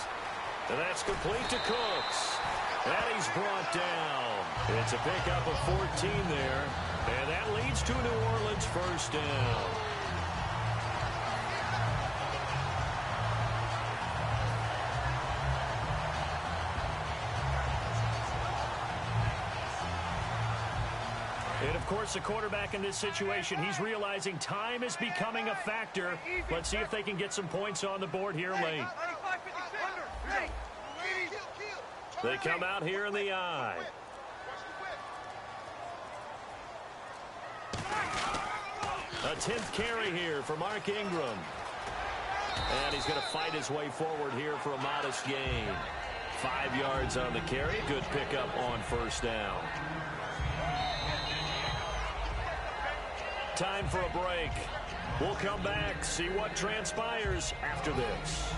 And that's complete to Cooks. And he's brought down. It's a pickup of 14 there. And that leads to New Orleans first down. And, of course, the quarterback in this situation, he's realizing time is becoming a factor. Let's see if they can get some points on the board here late. They come out here in the eye. A 10th carry here for Mark Ingram. And he's going to fight his way forward here for a modest gain. 5 yards on the carry. Good pickup on first down. Time for a break. We'll come back, see what transpires after this.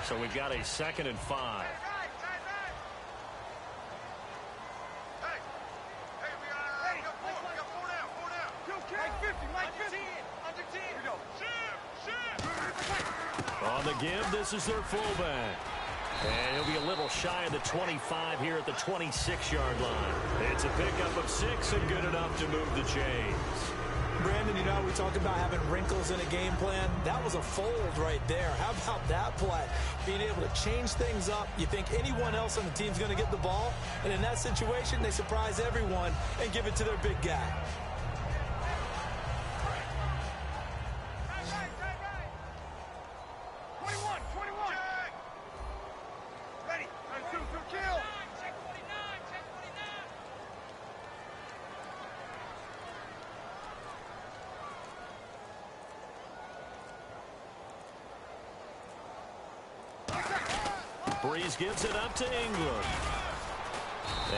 So we've got a 2nd and 5. On the give, this is their fullback. And he'll be a little shy of the 25 here at the 26-yard line. It's a pickup of 6 and good enough to move the chains. Brandon, you know, we talk about having wrinkles in a game plan. That was a fold right there. How about that play? Being able to change things up. You think anyone else on the team's going to get the ball, and in that situation, they surprise everyone and give it to their big guy. Breeze gives it up to Ingram.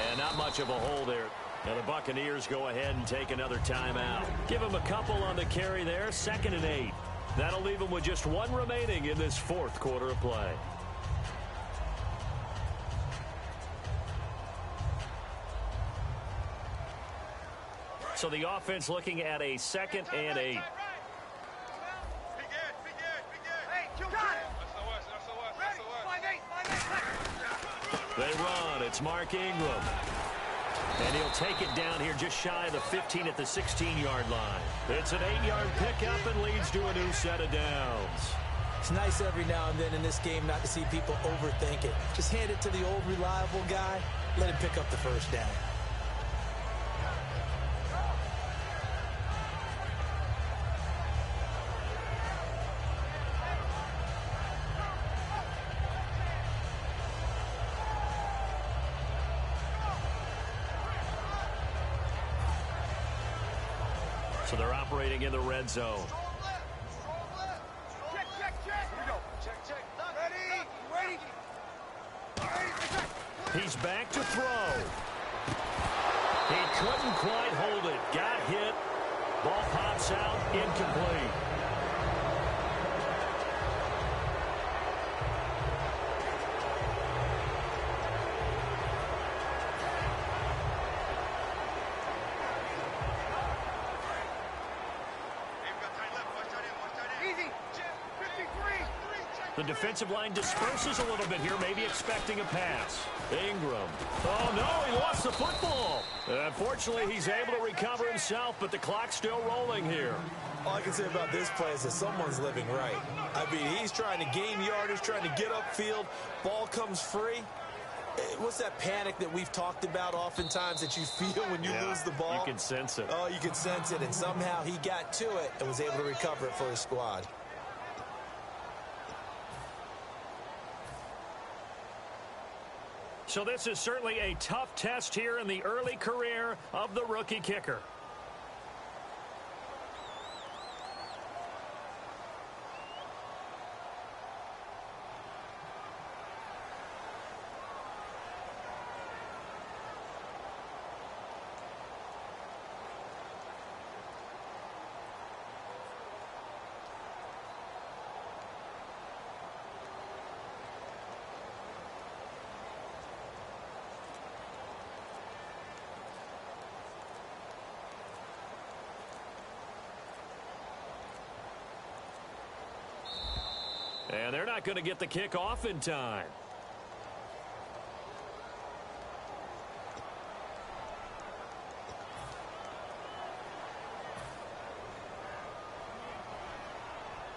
And not much of a hole there. Now the Buccaneers go ahead and take another timeout. Give them a couple on the carry there. 2nd and 8. That'll leave them with just 1 remaining in this fourth quarter of play. So the offense looking at a 2nd and 8. They run. It's Mark Ingram. And he'll take it down here just shy of the 15 at the 16-yard line. It's an 8-yard pickup and leads to a new set of downs. It's nice every now and then in this game not to see people overthink it. Just hand it to the old reliable guy. Let him pick up the first down. So they're operating in the red zone. He's back to throw. He couldn't quite hold it. Got hit. Ball pops out. Incomplete. The defensive line disperses a little bit here, maybe expecting a pass. Ingram. Oh, no, he lost the football. Unfortunately, he's able to recover himself, but the clock's still rolling here. All I can say about this play is that someone's living right. I mean, he's trying to gain yardage, trying to get upfield. Ball comes free. What's that panic that we've talked about oftentimes that you feel when you lose the ball? You can sense it. Oh, you can sense it, and somehow he got to it and was able to recover it for his squad. So this is certainly a tough test here in the early career of the rookie kicker. And they're not going to get the kick off in time.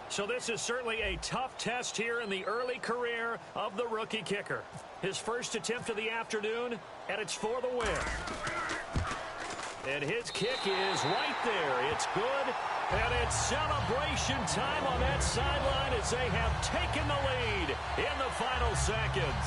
So this is certainly a tough test here in the early career of the rookie kicker. His first attempt of the afternoon, and it's for the win. And his kick is right there. It's good. And it's celebration time on that sideline as they have taken the lead in the final seconds.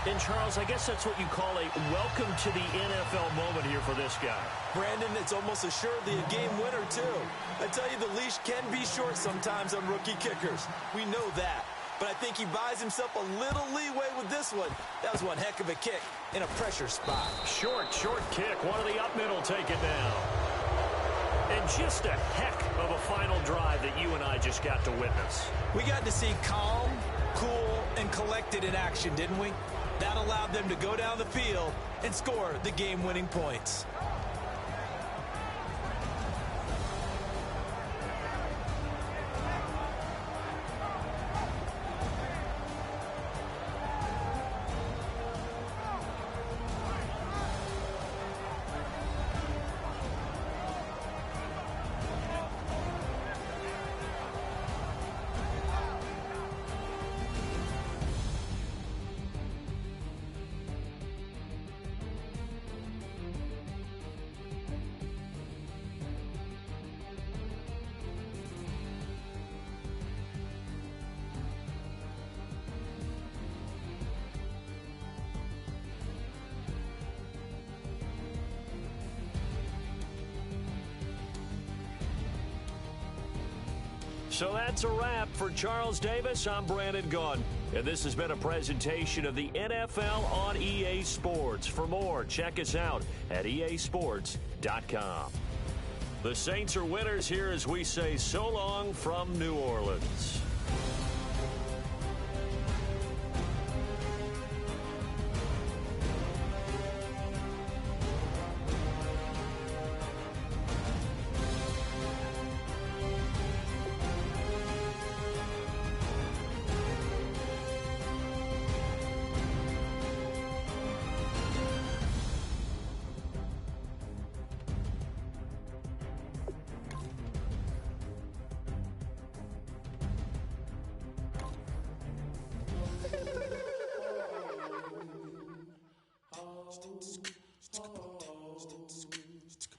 And, Charles, I guess that's what you call a welcome to the NFL moment here for this guy. Brandon, it's almost assuredly a game winner, too. I tell you, the leash can be short sometimes on rookie kickers. We know that. But I think he buys himself a little leeway with this one. That was one heck of a kick in a pressure spot. Short kick. One of the up middle take it down. And just a heck of a final drive that you and I just got to witness. We got to see calm, cool, and collected in action, didn't we? That allowed them to go down the field and score the game-winning points. So that's a wrap for Charles Davis. I'm Brandon Gaudin, and this has been a presentation of the NFL on EA Sports. For more, check us out at easports.com. The Saints are winners here as we say so long from New Orleans.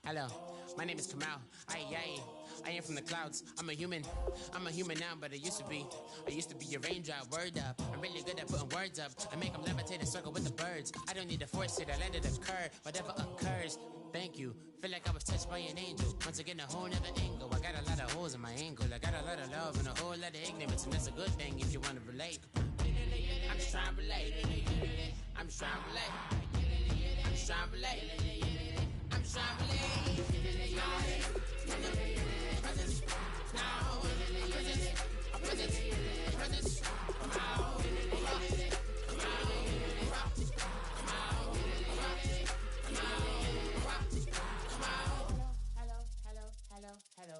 Hello, my name is Kamal. I am from the clouds. I'm a human now, but I used to be a raindrop. Word up, I'm really good at putting words up. I make them levitate and circle with the birds. I don't need to force it, I let it occur. Whatever occurs, thank you. Feel like I was touched by an angel. Once again, a whole nother angle. I got a lot of holes in my angle. I got a lot of love and a whole lot of ignorance, and that's a good thing if you want to relate. I'm just trying to relate. I'm just trying to relate. I'm just trying to relate. I'm just trying to relate.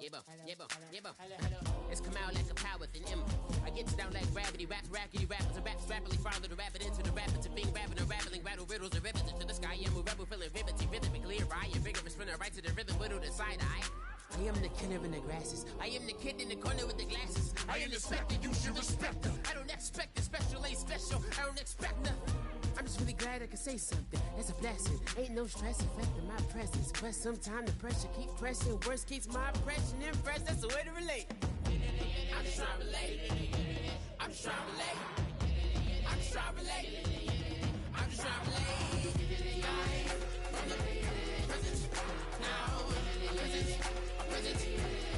Hello. It's come out like a power with an M. I get you down like gravity, rackety rappers, and raps rapidly follow the rabbit into the rabbit to being rapping and rattling, rattle riddles and rivets into the sky. I'm a rebel, feeling riveting, rhythmically clear, eye, vigorous, spinner right to the rhythm, whittle the side eye. I am the killer in the grasses. I am the kid in the corner with the glasses. I am the specter, you should respect her. I don't expect the special, ain't special. I don't expect nothing. I'm just really glad I can say something. That's a blessing. Ain't no stress affecting my presence. But sometimes the pressure keep pressing. Worst keeps my impression impressed. That's the way to relate. I'm just trying to relate. I'm just trying to relate. I'm just trying to relate. I'm just trying to relate. From the present now.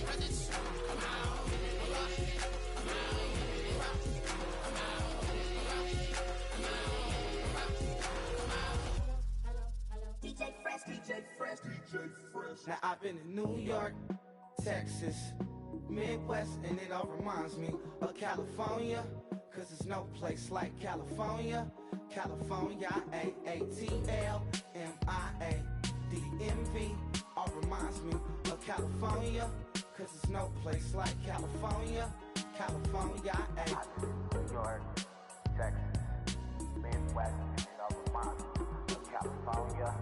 Present. Come out. DJ Fresh. Now I've been in New York, Texas, Midwest, and it all reminds me of California, cause there's no place like California. California, AATLMIADMV, all reminds me of California, cause there's no place like California. California, New York, Texas, Midwest, and it all reminds me of California.